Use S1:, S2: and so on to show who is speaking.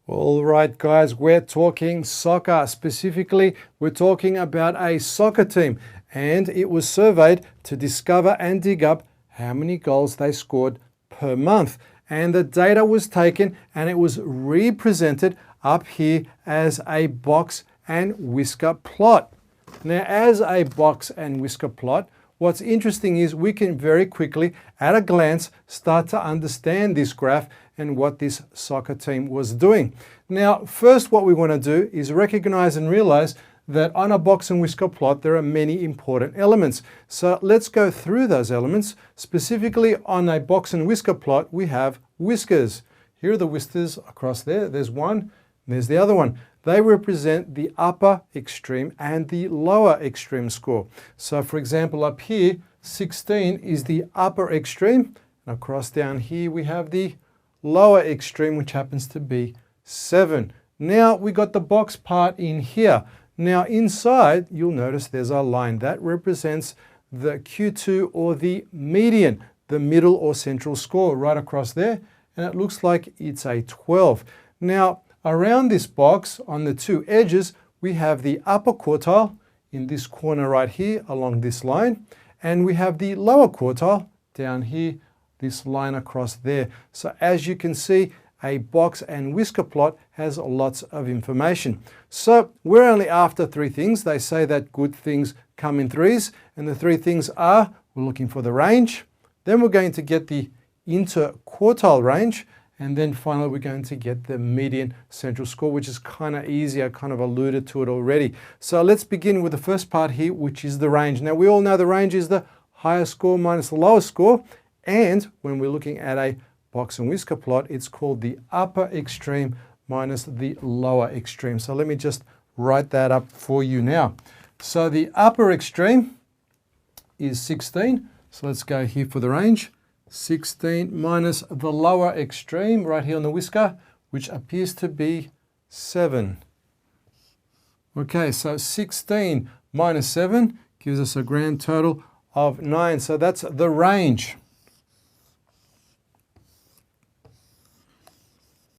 S1: All right, guys, we're talking soccer. Specifically, we're talking about a soccer team, and it was surveyed to discover and dig up how many goals they scored per month. And the data was taken and it was represented up here as a box and whisker plot. Now, as a box and whisker plot, what's interesting is we can very quickly, at a glance, start to understand this graph and what this soccer team was doing. Now, first what we want to do is recognize and realize that on a box and whisker plot, there are many important elements. So let's go through those elements. Specifically on a box and whisker plot, we have whiskers. Here are the whiskers across there. There's one, and there's the other one. They represent the upper extreme and the lower extreme score. So for example, up here, 16 is the upper extreme. And across down here, we have the lower extreme, which happens to be 7. Now we got the box part in here. Now inside, you'll notice there's a line that represents the Q2 or the median, the middle or central score right across there. And it looks like it's a 12. Now, around this box, on the two edges, we have the upper quartile in this corner right here along this line. And we have the lower quartile down here, this line across there. So as you can see, a box and whisker plot has lots of information. So we're only after 3 things. They say that good things come in threes. And the 3 things are, we're looking for the range. Then we're going to get the interquartile range. And then finally, we're going to get the median central score, which is kind of easy. I kind of alluded to it already. So let's begin with the first part here, which is the range. Now, we all know the range is the higher score minus the lower score. And when we're looking at a box and whisker plot, it's called the upper extreme minus the lower extreme. So let me just write that up for you now. So the upper extreme is 16. So let's go here for the range. 16 minus the lower extreme right here on the whisker, which appears to be 7. Okay, so 16 minus 7 gives us a grand total of 9. So that's the range.